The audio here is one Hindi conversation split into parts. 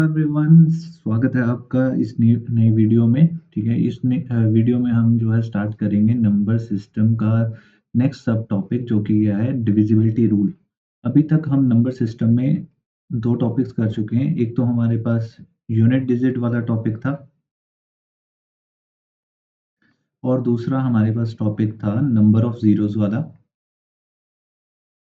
एवरीवन, स्वागत है आपका इस नई वीडियो में। ठीक है, इस वीडियो में हम जो है स्टार्ट करेंगे नंबर सिस्टम का नेक्स्ट सब टॉपिक, जो कि यह है डिविजिबिलिटी रूल। अभी तक हम नंबर सिस्टम में दो टॉपिक्स कर चुके हैं। एक तो हमारे पास यूनिट डिजिट वाला टॉपिक था, और दूसरा हमारे पास टॉपिक था नंबर ऑफ जीरोस वाला।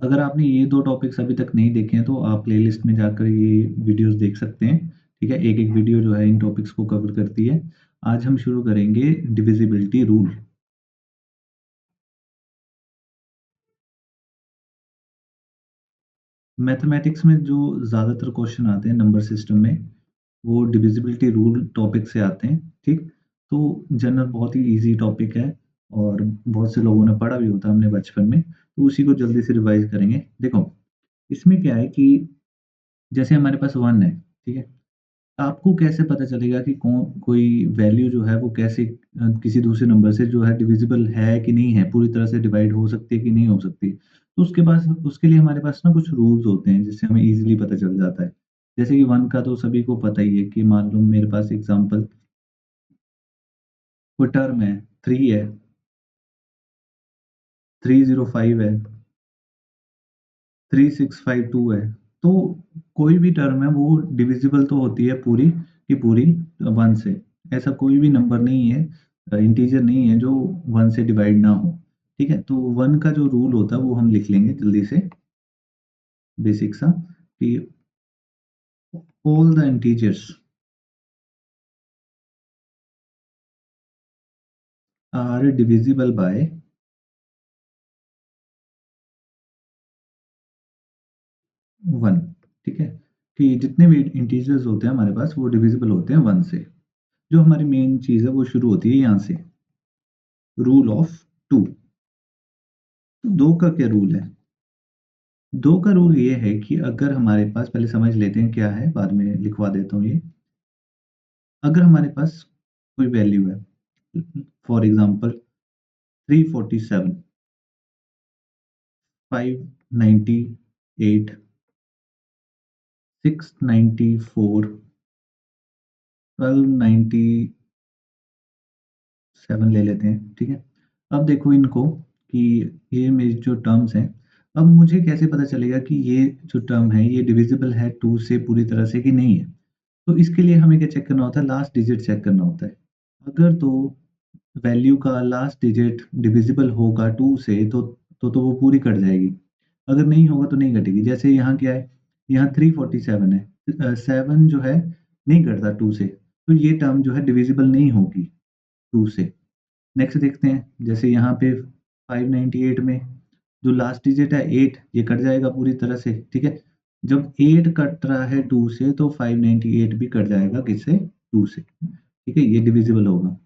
अगर आपने ये दो टॉपिक्स अभी तक नहीं देखे हैं तो आप प्लेलिस्ट में जाकर ये वीडियोस देख सकते हैं। ठीक है, एक एक वीडियो जो है इन टॉपिक्स को कवर करती है। आज हम शुरू करेंगे डिविजिबिलिटी रूल। मैथमेटिक्स में जो ज़्यादातर क्वेश्चन आते हैं नंबर सिस्टम में, वो डिविजिबिलिटी रूल टॉपिक से आते हैं। ठीक, तो जनरल बहुत ही इजी टॉपिक है, और बहुत से लोगों ने पढ़ा भी होता है हमने बचपन में, तो उसी को जल्दी से रिवाइज करेंगे। देखो, इसमें क्या है कि जैसे हमारे पास वन है, ठीक है, आपको कैसे पता चलेगा कि कोई वैल्यू जो है वो कैसे किसी दूसरे नंबर से जो है डिविजिबल है कि नहीं है, पूरी तरह से डिवाइड हो सकती है कि नहीं हो सकती। तो उसके लिए हमारे पास ना कुछ रूल्स होते हैं, जिससे हमें ईज़िली पता चल जाता है। जैसे कि 1 का तो सभी को पता ही है कि मान लो मेरे पास एग्ज़ाम्पल कोई टर्म है, 3 है, 305 है, 3652 है। तो कोई भी टर्म है वो डिविजिबल तो होती है पूरी की पूरी 1 से। ऐसा कोई भी नंबर नहीं है, इंटीजर नहीं है जो 1 से डिवाइड ना हो। ठीक है? तो 1 का जो रूल होता है वो हम लिख लेंगे जल्दी से, बेसिक सा, कि all the integers are divisible by 1। ठीक है? कि जितने भी इंटीजर्स होते हैं हमारे पास वो डिविजिबल होते हैं 1 से। जो हमारी मेन चीज़ है वो शुरू होती है यहाँ से, रूल ऑफ 2। 2 का क्या रूल है? 2 का रूल ये है कि अगर हमारे पास, पहले समझ लेते हैं क्या है, बाद में लिखवा देता हूँ ये। अगर हमारे पास कोई वैल्यू है, फॉर एग्ज़ाम्पल 347, 598, 694, 1297 ले लेते हैं, ठीक है? अब देखो इनको, कि ये मेरी जो टर्म्स हैं, अब मुझे कैसे पता चलेगा कि ये जो टर्म है ये डिविजिबल है 2 से पूरी तरह से कि नहीं है? तो इसके लिए हमें क्या चेक करना होता है? लास्ट डिजिट चेक करना होता है। अगर तो वैल्यू का लास्ट डिजिट डिविजिबल होगा 2 से, तो वो पूरी कट जाएगी। अगर नहीं होगा तो नहीं कटेगी। जैसे यहाँ क्या है? यहाँ 347 है। 7 जो है नहीं कटता 2 से, तो ये टर्म जो है डिविजिबल नहीं होगी 2 से। नेक्स्ट देखते हैं, जैसे यहाँ पे 598 में जो लास्ट डिजिट है 8, ये कट जाएगा पूरी तरह से, ठीक है? जब 8 कट रहा है 2 से, तो 598 भी कट जाएगा किससे? 2 से, ठीक है? ये डिविजिबल होगा।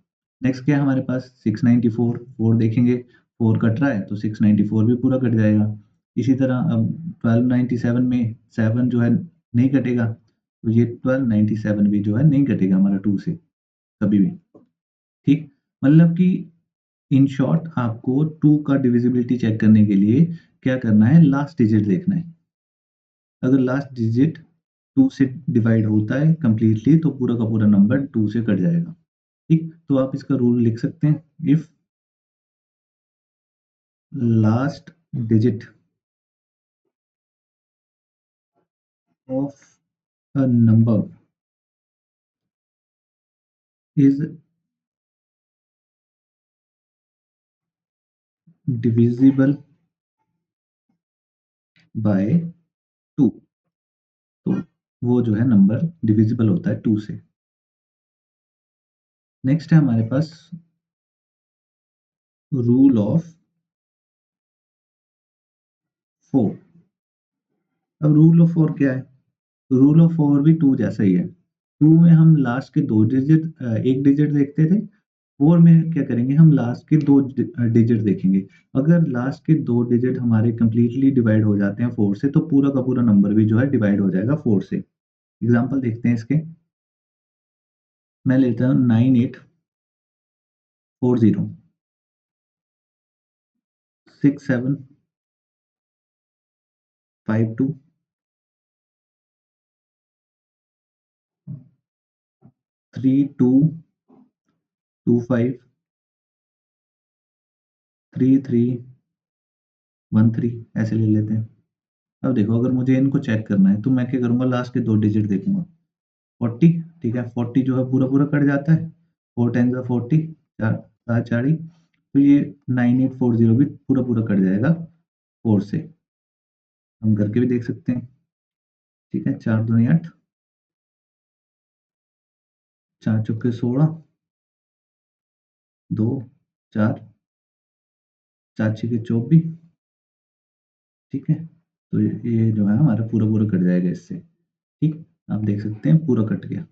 नेक्स्ट क्या है हमारे पास? 694, 4 देखेंगे, 4 कट रहा है तो 694 भी पूरा कट जाएगा। इसी तरह अब 1297 में 7 जो है नहीं कटेगा, तो ये 1297 भी जो है नहीं कटेगा हमारा 2 से, कभी भी। ठीक? मतलब कि इन शॉर्ट, आपको 2 का डिविजिबिलिटी चेक करने के लिए क्या करना है? लास्ट डिजिट देखना है। अगर लास्ट डिजिट 2 से डिवाइड होता है कंप्लीटली, तो पूरा का पूरा नंबर 2 से कट जाएगा। ठीक? तो आप इसका रूल लिख सकते हैं, if last digit of a number is divisible by 2, तो वो जो है नंबर डिविजिबल होता है 2 से। नेक्स्ट है हमारे पास रूल ऑफ 4। अब रूल ऑफ 4 क्या है? रूल ऑफ 4 भी 2 जैसा ही है। 2 में हम लास्ट के 2 डिजिट, 1 डिजिट देखते थे। 4 में क्या करेंगे? हम लास्ट के 2 डिजिट देखेंगे। अगर लास्ट के 2 डिजिट हमारे कंप्लीटली डिवाइड हो जाते हैं 4 से, तो पूरा का पूरा नंबर भी जो है डिवाइड हो जाएगा 4 से। एग्ज़ाम्पल देखते हैं इसके। मैं लेता हूँ 9840, 6752, 3225 3313 ऐसे ले लेते हैं। अब देखो अगर मुझे इनको चेक करना है तो मैं क्या करूँगा, लास्ट के 2 डिजिट देखूँगा। 40, ठीक है, 40 जो है पूरा-पूरा कट जाता है। 4 10 ज़ा 40, 4 4 चार ही, तो ये 9840 भी पूरा-पूरा कट जाएगा 4 से। हम करके भी देख सकते हैं, ठीक है, 4 दूनी 8, 4 चौके 16, 2 4, 4 छीके 24, ठीक है। तो ये जो है हमारा पूरा-पूरा कट जाएगा इससे, ठीक। आप देख सकते हैं पूरा कट गया।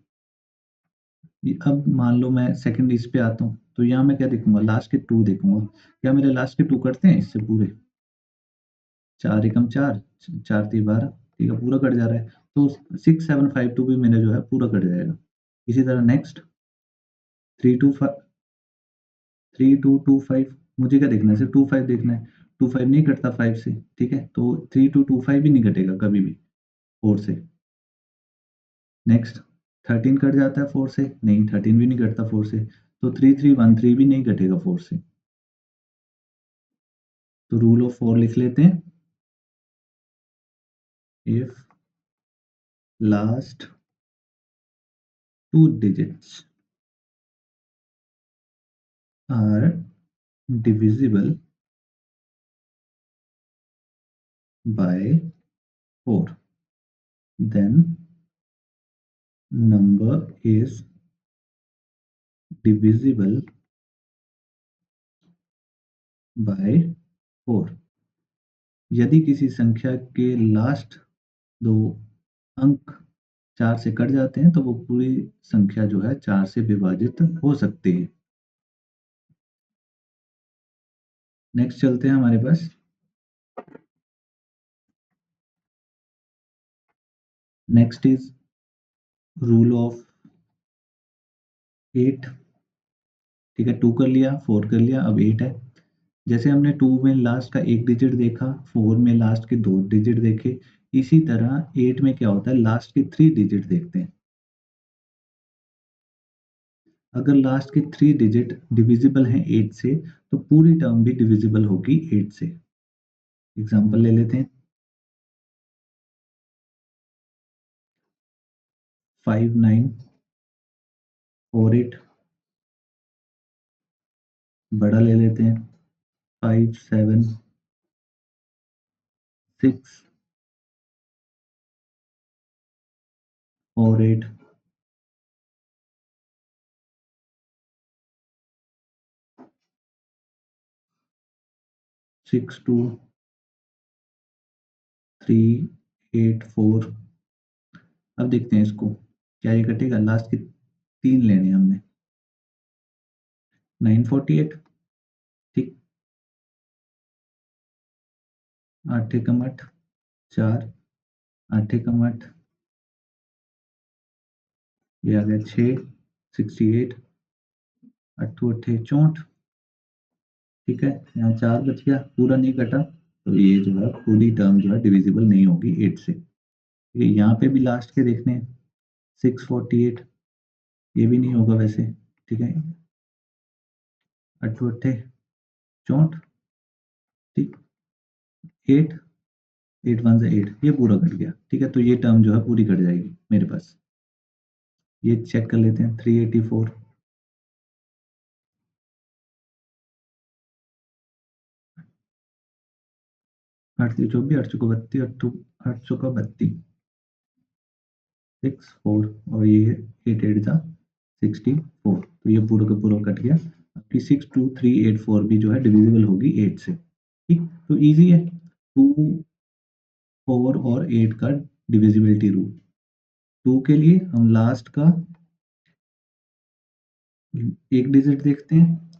अब मान लो मैं सेकंड इस पे आता हूँ, तो यहाँ मैं क्या देखूँगा, लास्ट के 2 देखूँगा। क्या मेरे लास्ट के 2 कटते हैं इससे पूरे? 4 एकम 4, 4 तिय 12, ठीक है, पूरा कट जा रहा है। तो 6752 भी मेरा जो है पूरा कट जाएगा। इसी तरह नेक्स्ट 325 3225, मुझे क्या देखना है, सिर्फ 25 देखना है। 25 नहीं कटता 5 से, ठीक है, तो 3225 भी नहीं कटेगा कभी भी 4 से। नेक्स्ट 13 कट जाता है 4 से, नहीं 13 भी नहीं कटता 4 से, तो 3313 भी नहीं कटेगा 4 से। तो रूल ऑफ 4 लिख लेते हैं, if last 2 digits are divisible by 4, then number is divisible by 4। यदि किसी संख्या के लास्ट 2 अंक 4 से कट जाते हैं तो वो पूरी संख्या जो है 4 से विभाजित हो सकती है। नेक्स्ट चलते हैं हमारे पास, नेक्स्ट इज रूल ऑफ 8, ठीक है, 2 कर लिया, 4 कर लिया, अब 8 है। जैसे हमने 2 में लास्ट का 1 डिजिट देखा, 4 में लास्ट के 2 डिजिट देखे, इसी तरह 8 में क्या होता है, लास्ट के 3 डिजिट देखते हैं। अगर लास्ट के 3 डिजिट डिविजिबल हैं 8 से, तो पूरी टर्म भी डिविजिबल होगी 8 से। एग्जांपल ले लेते हैं, 5948, बड़ा ले लेते हैं 576, 48, 62, 384। अब देखते हैं इसको, क्या ये कटेगा, लास्ट के 3 लेने हैं हमने, 948, ठीक, 8 एकम 8, 4, 8 एकम 8, ये आ गया 6, 68, 8 अट्ठे 64, ठीक है, यहाँ 4 बच गया, पूरा नहीं कटा, तो ये जो है पूरी टर्म जो है डिविजिबल नहीं होगी 8 से। ये यहाँ पे भी लास्ट के देखने हैं, 648, ये भी नहीं होगा वैसे, ठीक है, 8 अट्ठे 64, ठीक, 8, 8 1 से 8, ये पूरा कट गया, ठीक है, तो ये टर्म जो है पूरी कट जाएगी मेरे पास। ये चेक कर लेते हैं, 384, 8 3 24, 8 चौको 32, 8 चौका 32, 6 4, और ये 8 8 जा 64, तो ये पूरा का पूरा कट गया। आपकी 62384 भी जो है डिविजिबल होगी 8 से, ठीक, तो इजी है, 2 4 और 8 का डिविजिबिलिटी रूल। 2 के लिए हम लास्ट का 1 डिजिट देखते हैं,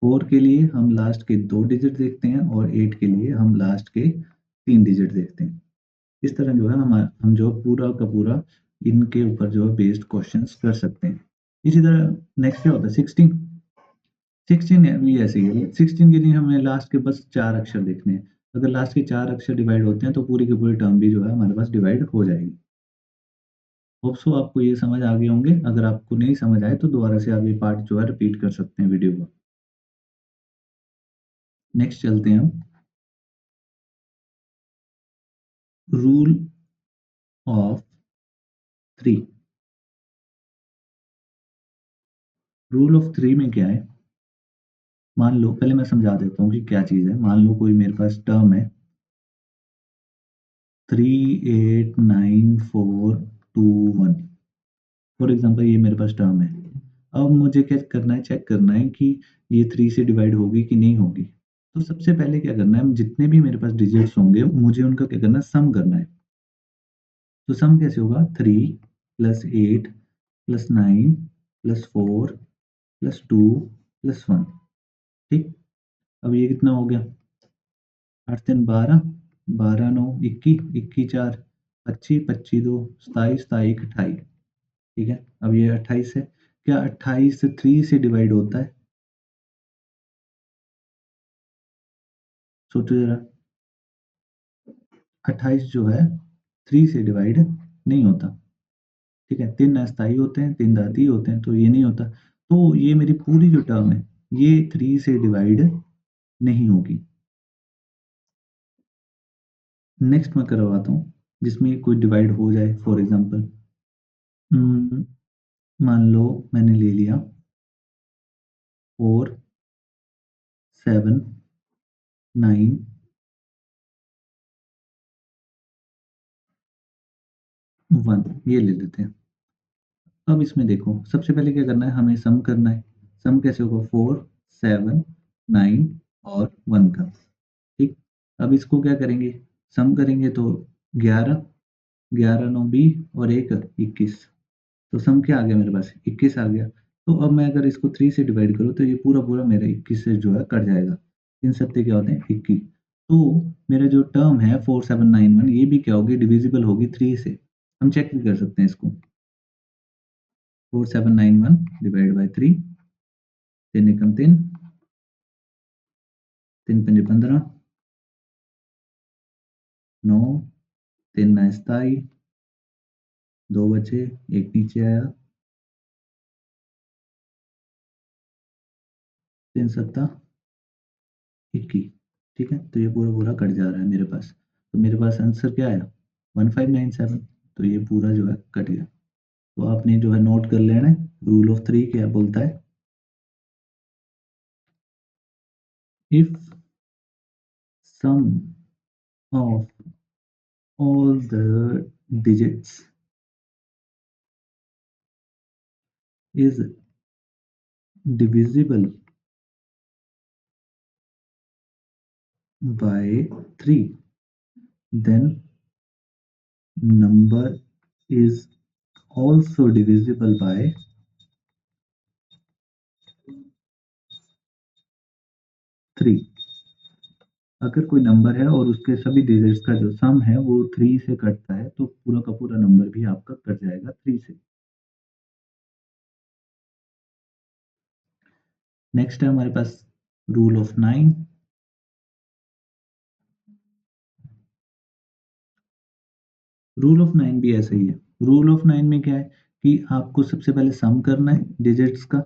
4 के लिए हम लास्ट के 2 डिजिट देखते हैं, और 8 के लिए हम लास्ट के 3 डिजिट देखते हैं। इस तरह जो है हम जो पूरा का पूरा इनके ऊपर जो है बेस्ड क्वेश्चंस कर सकते हैं। इसी तरह नेक्स्ट क्या होता है, 16, 16 भी ऐसे ही है। 16 के लिए हमें लास्ट के बस 4 अक्षर देखने हैं। अगर लास्ट के 4 अक्षर डिवाइड होते हैं तो पूरी की पूरी टर्म भी जो है हमारे पास डिवाइड हो जाएगी। होप सो आपको ये समझ आ गए होंगे। अगर आपको नहीं समझ आए तो दोबारा से आप ये पार्ट जो है रिपीट कर सकते हैं वीडियो को। नेक्स्ट चलते हैं हम rule of three. Rule of three में क्या है, मान लो पहले मैं समझा देता हूँ कि क्या चीज़ है। मान लो कोई मेरे पास टर्म है 389421, फॉर एग्जांपल ये मेरे पास टर्म है। अब मुझे क्या करना है, चेक करना है कि ये 3 से डिवाइड होगी कि नहीं होगी। तो सबसे पहले क्या करना है, जितने भी मेरे पास डिजिट्स होंगे मुझे उनका क्या करना है, सम करना है। तो सम कैसे होगा, 3 plus 8 plus 9 plus 4 plus 2 plus 1। ठीक, अब ये कितना हो गया, 8 3 12, 12 9 21, 21 4 25, 25 2 27, 27 28। ठीक है, अब ये 28 है। क्या 28 3 से डिवाइड होता है? सोचो जरा, 28 जो है 3 से डिवाइड नहीं होता। ठीक है, 3 अस्थाई होते हैं, 3 धाती होते हैं, तो ये नहीं होता। तो ये मेरी पूरी जो टर्म है ये 3 से डिवाइड नहीं होगी। नेक्स्ट मैं करवाता हूँ जिसमें कोई डिवाइड हो जाए। फॉर एग्जांपल मान लो मैंने ले लिया 4 7 9 1, ये ले लेते हैं। अब इसमें देखो, सबसे पहले क्या करना है, हमें सम करना है। सम कैसे होगा, 4 7 9 और 1 का। ठीक, अब इसको क्या करेंगे, सम करेंगे तो 11, 11 9 20 और 1 21। तो सम क्या आ गया मेरे पास, 21 आ गया। तो अब मैं अगर इसको 3 से डिवाइड करूँ तो ये पूरा पूरा मेरा 21 से जो है कट जाएगा। इन सत्ते क्या होते हैं, 21। तो मेरा जो टर्म है 4791 ये भी क्या होगी, डिविजिबल होगी 3 से। हम चेक भी कर सकते हैं इसको। 4791 डिवाइड बाई 3, 3 एकम 3, 3 पंजे 15, 9, 3 नौ 27, 2 बचे, 1 नीचे आया, 3 सत्ता 21। ठीक है, तो ये पूरा पूरा कट जा रहा है मेरे पास। तो मेरे पास आंसर क्या आया, 1597। तो ये पूरा जो है कट गया। तो आपने जो है नोट कर लेना है, रूल ऑफ थ्री क्या बोलता है, if sum of all the digits is divisible by 3, then number is also divisible by 3। अगर कोई नंबर है और उसके सभी डिजिट्स का जो सम है वो 3 से कटता है तो पूरा का पूरा नंबर भी आपका कट जाएगा 3 से। नेक्स्ट है हमारे पास रूल ऑफ 9। रूल ऑफ 9 भी ऐसा ही है। रूल ऑफ 9 में क्या है कि आपको सबसे पहले सम करना है डिजिट्स का,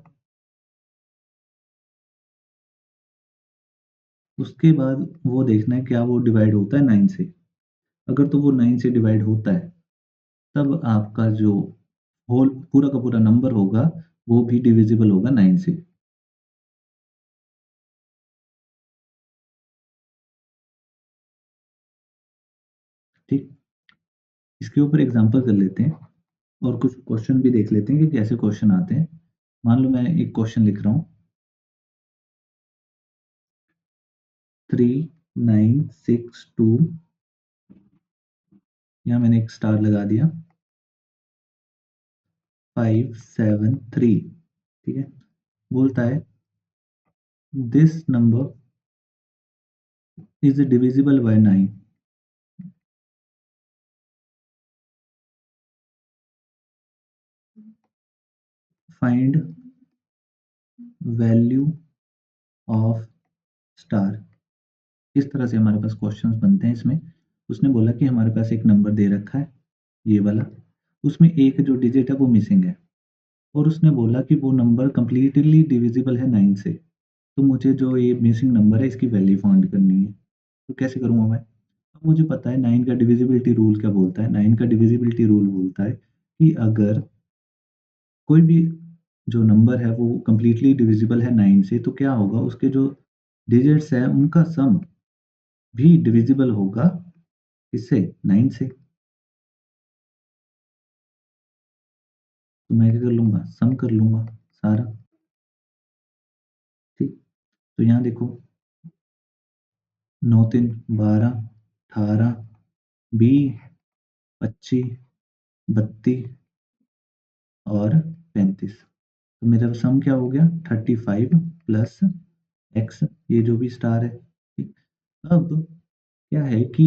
उसके बाद वो देखना है क्या वो डिवाइड होता है 9 से। अगर तो वो 9 से डिवाइड होता है तब आपका जो होल पूरा का पूरा नंबर होगा वो भी डिविजिबल होगा 9 से। ठीक, इसके ऊपर एग्जांपल कर लेते हैं और कुछ क्वेश्चन भी देख लेते हैं कि कैसे क्वेश्चन आते हैं। मान लो मैं एक क्वेश्चन लिख रहा हूँ 3962, यहाँ मैंने एक स्टार लगा दिया, 573। ठीक है, बोलता है this number is divisible by 9, find value of star. इस तरह से हमारे पास क्वेश्चंस बनते हैं इसमें। उसने बोला कि हमारे पास एक नंबर दे रखा है ये वाला, उसमें एक जो डिजिट है वो मिसिंग है और उसने बोला कि वो नंबर कंप्लीटली डिविजिबल है 9 से। तो मुझे जो ये मिसिंग नंबर है इसकी वैल्यू फाइंड करनी है। तो कैसे करूँगा मैं? अब मुझे पता है 9 का डिविजिबिलिटी रूल क्या बोलता है? 9 का डिविजिबिलिटी रूल बोलता है कि अगर कोई भी जो नंबर है वो कंप्लीटली डिविजिबल है 9 से तो क्या होगा उसके जो डिजिट्स हैं उनका सम भी डिविजिबल होगा किससे? 9 से। तो मैं क्या कर लूँगा? सम कर लूँगा सारा, ठीक? तो यहाँ देखो 9 3 12 18 20 25 32 और 35। तो मेरा सम क्या हो गया 35 प्लस एक्स ये जो भी स्टार है, ठीक? अब क्या है कि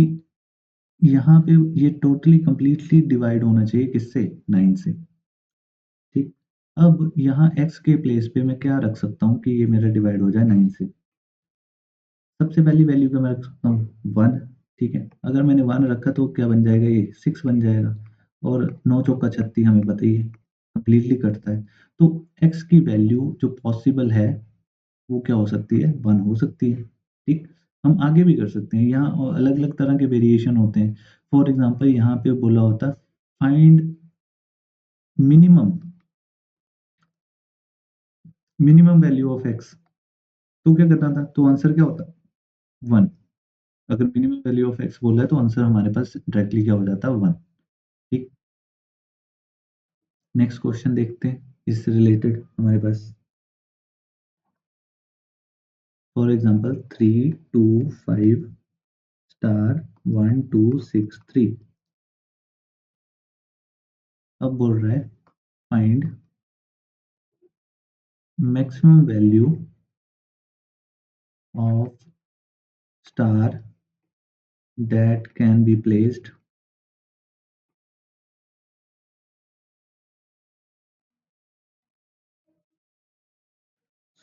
यहाँ पे ये टोटली कंप्लीटली डिवाइड होना चाहिए किससे? 9 से, ठीक? अब यहाँ एक्स के प्लेस पे मैं क्या रख सकता हूँ कि ये मेरा डिवाइड हो जाए 9 से? सबसे पहली वैल्यू क्या मैं रख सकता हूँ? 1, ठीक है? अगर मैंने 1 रखा तो क्या बन जाएगा ये? 6 बन जाएगा और 9 चौका 36 हमें पता ही है, कंप्लीटली कटता है। तो एक्स की वैल्यू जो पॉसिबल है वो क्या हो सकती है? 1 हो सकती है, ठीक? हम आगे भी कर सकते हैं, यहाँ अलग-अलग तरह के वेरिएशन होते हैं। फॉर एग्ज़ाम्पल यहाँ पे बोला होता find minimum minimum value of x तो क्या करना था? तो आंसर क्या होता? 1 अगर मिनिमम वैल्यू ऑफ एक्स बोला है तो आंसर हमारे पास डायरेक्टली क्या हो जाता? 1 ठीक? नेक्स्ट क्वेश्चन देखते हैं इससे रिलेटेड हमारे पास फॉर एग्ज़ाम्पल 3 2 5 स्टार 1 2 6 3 अब बोल रहा है find maximum value of star that can be placed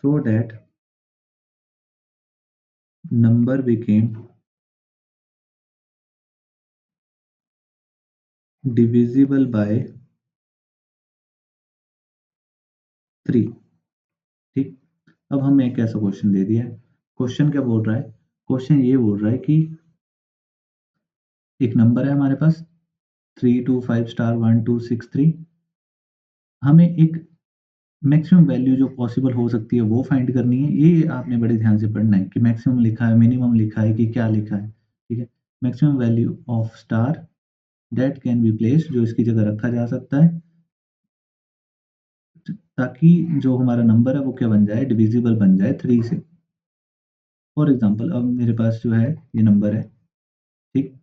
so that number became divisible by 3 ठीक। अब हमें एक ऐसा क्वेश्चन दे दिया है क्वेश्चन क्या बोल रहा है क्वेश्चन ये बोल रहा है कि एक नंबर है हमारे पास 3 2 5 स्टार 1 2 6 3 हमें एक मैक्सिमम वैल्यू जो पॉसिबल हो सकती है वो फाइंड करनी है ये आपने बड़े ध्यान से पढ़ना है कि मैक्सिमम लिखा है मिनिमम लिखा है कि क्या लिखा है ठीक है maximum value of star that can be placed जो इसकी जगह रखा जा सकता है ताकि जो हमारा नंबर है वो क्या बन जाए डिविजिबल बन जाए 3 से। फॉर एग्ज़ाम्पल अब मेरे पास जो है ये नंबर है, ठीक?